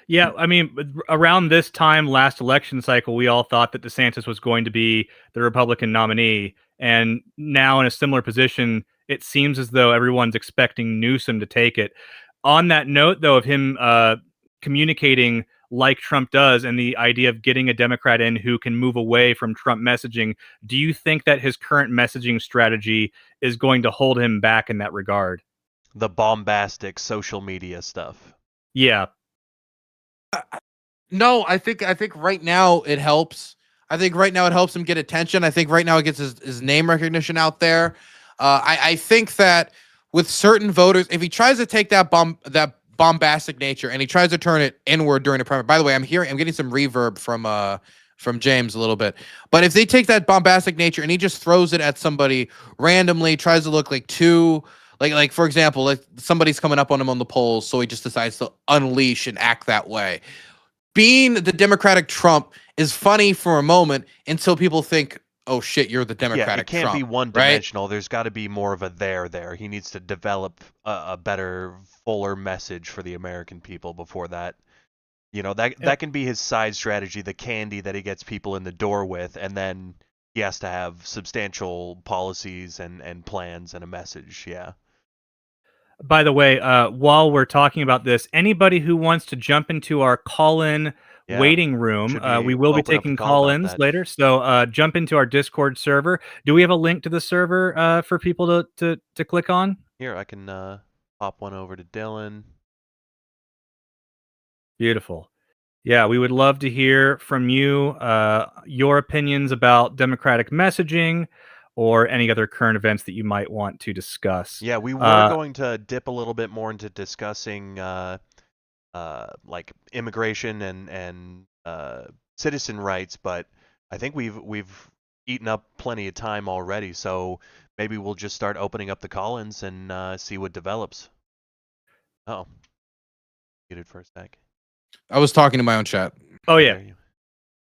Yeah, I mean, around this time last election cycle, we all thought that DeSantis was going to be the Republican nominee. And now in a similar position, it seems as though everyone's expecting Newsom to take it. On that note, though, of him communicating like Trump does and the idea of getting a Democrat in who can move away from Trump messaging, do you think that his current messaging strategy is going to hold him back in that regard? The bombastic social media stuff. Yeah. No, I think right now it helps. I think right now it helps him get attention. I think right now it gets his name recognition out there. I think that with certain voters, if he tries to take that bombastic nature and he tries to turn it inward during a primary. By the way, I'm getting some reverb from James a little bit. But if they take that bombastic nature and he just throws it at somebody randomly, tries to look like like for example, like somebody's coming up on him on the polls, so he just decides to unleash and act that way. Being the Democratic Trump is funny for a moment until people think, oh shit, you're the Democratic Yeah, it can't Trump, be one-dimensional. There's got to be more of a there. He needs to develop a better, fuller message for the American people before that. That can be his side strategy, the candy that he gets people in the door with, and then he has to have substantial policies and plans and a message. Yeah. By the way, while we're talking about this, anybody who wants to jump into our call-in Yeah, waiting room, should be we will be open up the taking call about call-ins that. later. So jump into our Discord server. Do we have a link to the server for people to click on? Here, I can pop one over to Dylan. Beautiful. Yeah, we would love to hear from you, your opinions about democratic messaging or any other current events that you might want to discuss. Yeah, we were going to dip a little bit more into discussing like immigration and citizen rights, but I think we've eaten up plenty of time already, so maybe we'll just start opening up the call-ins and see what develops. Oh, muted for a sec. I was talking to my own chat. Oh yeah.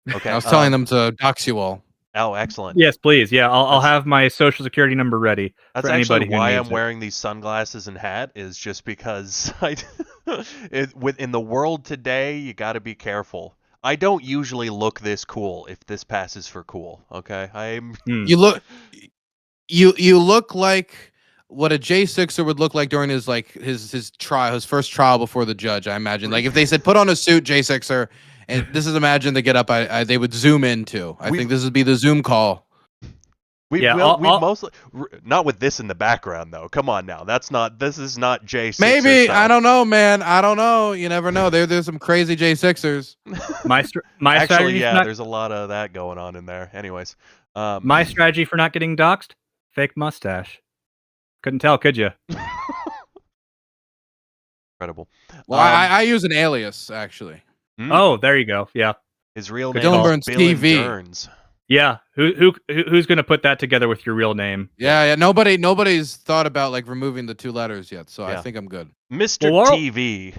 Okay. I was telling them to dox you all. Oh, excellent. Yes, please. Yeah, I'll have my social security number ready That's for anybody actually who why needs I'm it. wearing these sunglasses and hat, is just because in the world today, you got to be careful. I don't usually look this cool if this passes for cool. Okay, You look like what a J6er would look like during his trial, his first trial before the judge. I imagine, like if they said put on a suit, J6er, and this is imagine the get up. They would zoom into. I think this would be the Zoom call. We mostly not with this in the background though. Come on now, this is not J6. Maybe I don't know, man. I don't know. You never know. There's some crazy J6ers. My actually, yeah, there's a lot of that going on in there. Anyways, my strategy for not getting doxxed: fake mustache. Couldn't tell, could you? Incredible. Well, I use an alias actually. Oh, there you go. Yeah. His real name Dylan is Burns Dylan TV. Burns. Yeah. Who's gonna put that together with your real name? Yeah. Nobody's thought about like removing the 2 letters yet, so Yeah. I think I'm good. Mr. TV.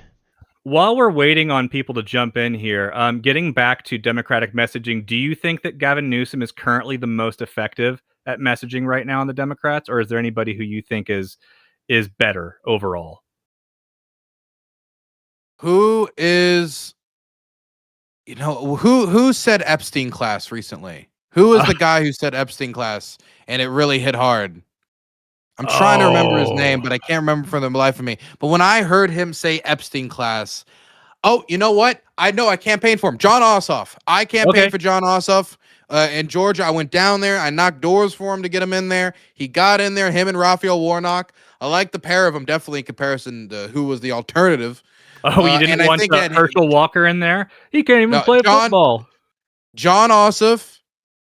While we're waiting on people to jump in here, getting back to democratic messaging, do you think that Gavin Newsom is currently the most effective at messaging right now on the Democrats, or is there anybody who you think is better overall? Who is, who said Epstein class recently? Who was the guy who said Epstein class and it really hit hard? I'm trying to remember his name, but I can't remember for the life of me. But when I heard him say Epstein class, oh, you know what? I know I campaigned for him. Jon Ossoff. I campaigned for Jon Ossoff in Georgia. I went down there. I knocked doors for him to get him in there. He got in there, him and Raphael Warnock. I like the pair of them, definitely in comparison to who was the alternative. Oh, you didn't want Herschel Walker in there? He can't even play football. Jon Ossoff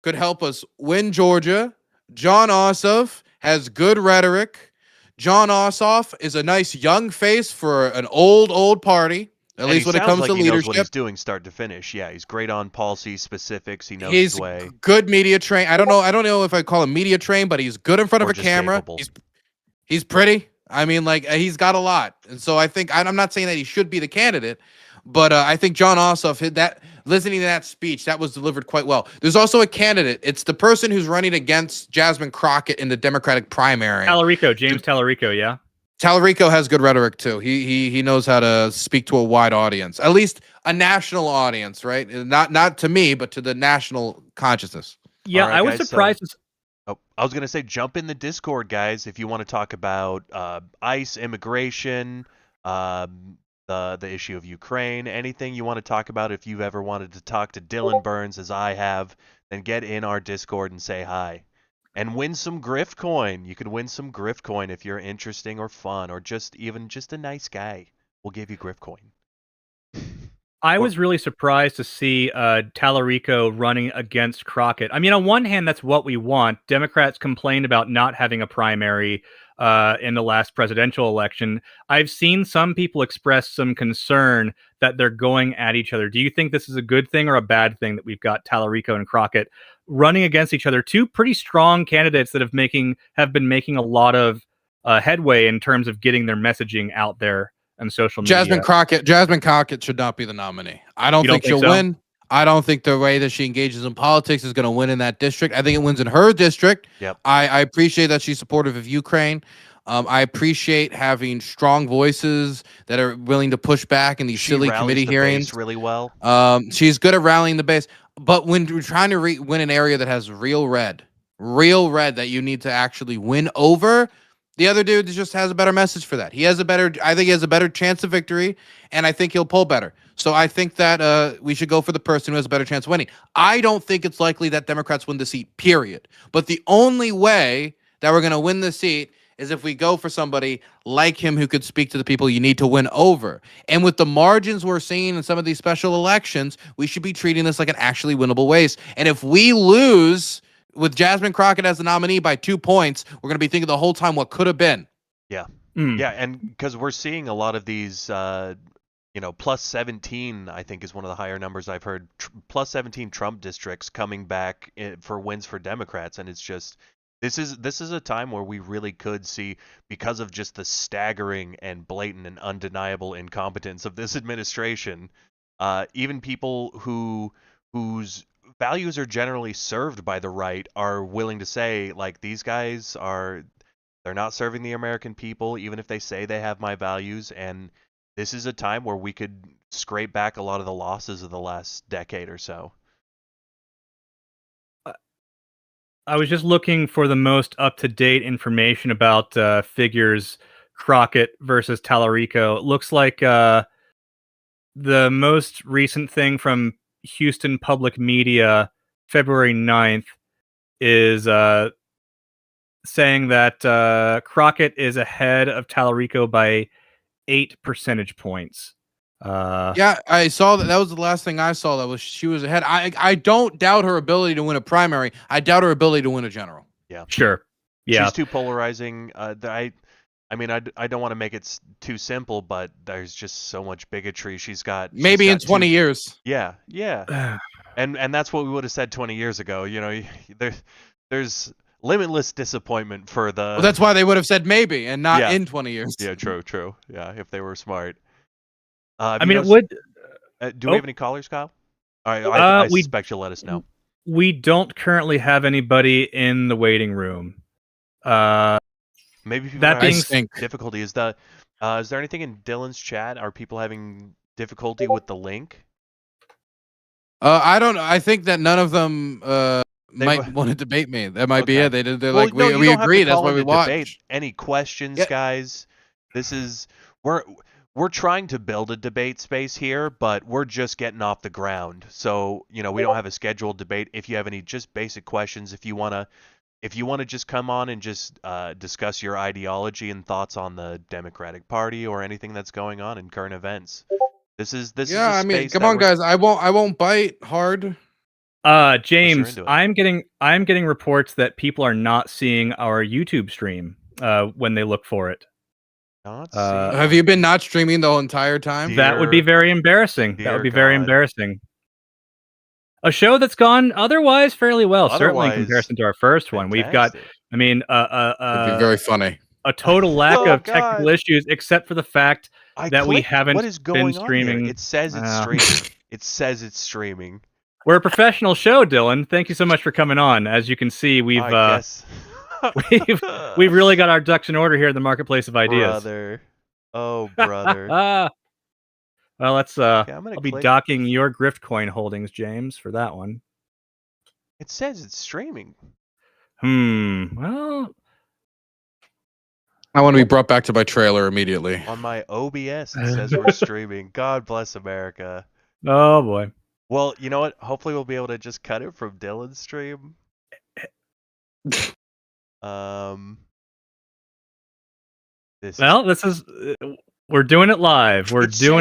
could help us win Georgia. Jon Ossoff has good rhetoric. Jon Ossoff is a nice young face for an old party. At least when it comes to leadership. He knows what he's doing start to finish. Yeah, he's great on policy specifics. He knows his way. He's good media trained. I don't know if I call him media trained, but he's good in front of a camera. He's pretty. I mean, like he's got a lot. And so I think I'm not saying that he should be the candidate, but I think Jon Ossoff listening to that speech, that was delivered quite well. There's also a candidate. It's the person who's running against Jasmine Crockett in the Democratic primary. James Tallarico, yeah. Tallarico has good rhetoric too. He knows how to speak to a wide audience, at least a national audience, right? Not to me, but to the national consciousness. Yeah, right, I was surprised. I was gonna say, jump in the Discord, guys, if you want to talk about ICE, immigration, the issue of Ukraine, anything you want to talk about. If you've ever wanted to talk to Dylan Burns, as I have, then get in our Discord and say hi. And win some Grift coin. You can win some Grift coin if you're interesting or fun or just a nice guy. We'll give you Grift coin. I was really surprised to see Tallarico running against Crockett. I mean, on one hand, that's what we want. Democrats complained about not having a primary in the last presidential election. I've seen some people express some concern that they're going at each other. Do you think this is a good thing or a bad thing that we've got Tallarico and Crockett running against each other? Two pretty strong candidates that have been making a lot of headway in terms of getting their messaging out there on social media. Jasmine Crockett should not be the nominee. I don't think she'll win. I don't think the way that she engages in politics is going to win in that district. I think it wins in her district. Yep. I appreciate that she's supportive of Ukraine. I appreciate having strong voices that are willing to push back in these silly committee hearings really well. She's good at rallying the base. But when we're trying to win an area that has real red that you need to actually win over, the other dude just has a better message for that. I think he has a better chance of victory, and I think he'll poll better. So I think that we should go for the person who has a better chance of winning. I don't think it's likely that Democrats win the seat, period. But the only way that we're going to win the seat is if we go for somebody like him who could speak to the people you need to win over. And with the margins we're seeing in some of these special elections, we should be treating this like an actually winnable race. And if we lose with Jasmine Crockett as the nominee by 2 points, we're going to be thinking the whole time what could have been. Yeah. Yeah, and because we're seeing a lot of these, plus 17, I think, is one of the higher numbers I've heard, plus 17 Trump districts coming back for wins for Democrats, and it's just, this is a time where we really could see, because of just the staggering and blatant and undeniable incompetence of this administration, even people whose values are generally served by the right are willing to say, like, these guys they're not serving the American people, even if they say they have my values. And this is a time where we could scrape back a lot of the losses of the last decade or so. I was just looking for the most up-to-date information about figures Crockett versus Tallarico. It looks like the most recent thing from Houston Public Media, February 9th, is saying that Crockett is ahead of Tallarico by 8 percentage points. Yeah, I saw that. That was the last thing I saw. That was she was ahead. I don't doubt her ability to win a primary. I doubt her ability to win a general. Yeah, sure. Yeah, she's too polarizing. I mean, I don't want to make it too simple, but there's just so much bigotry. She's got in 20 years. Yeah, and that's what we would have said 20 years ago. There's limitless disappointment for the. Well, that's why they would have said maybe and not in 20 years. Yeah, true. Yeah, if they were smart. it would. Do we have any callers, Kyle? All right, I suspect you'll let us know. We don't currently have anybody in the waiting room. Maybe people are having difficulty. Is there anything in Dylan's chat? Are people having difficulty with the link? I don't know. I think that none of them might want to debate me. That might be it. They're like, we agree. That's why we watch. Any questions, guys? This is we're trying to build a debate space here, but we're just getting off the ground. So we don't have a scheduled debate. If you have any just basic questions, if you wanna just come on and just discuss your ideology and thoughts on the Democratic Party or anything that's going on in current events, this is I mean, come on, guys. I won't bite hard. James, I'm getting reports that people are not seeing our YouTube stream when they look for it. Have you been not streaming the whole entire time? That would be very embarrassing. That would be very embarrassing. A show that's gone otherwise fairly well, certainly in comparison to our first one. We've got, it'd be very funny. A total lack of technical issues, except for the fact that we haven't been streaming. It says it's streaming. It says it's streaming. We're a professional show, Dylan. Thank you so much for coming on. As you can see, we've really got our ducks in order here in the marketplace of ideas. Brother. Oh, brother. Well, let's. I'll be docking your Griftcoin holdings, James, for that one. It says it's streaming. Well, I want to be brought back to my trailer immediately. On my OBS, it says we're streaming. God bless America. Oh boy. Well, you know what? Hopefully, we'll be able to just cut it from Dylan's stream. This is. We're doing it live. We're doing it.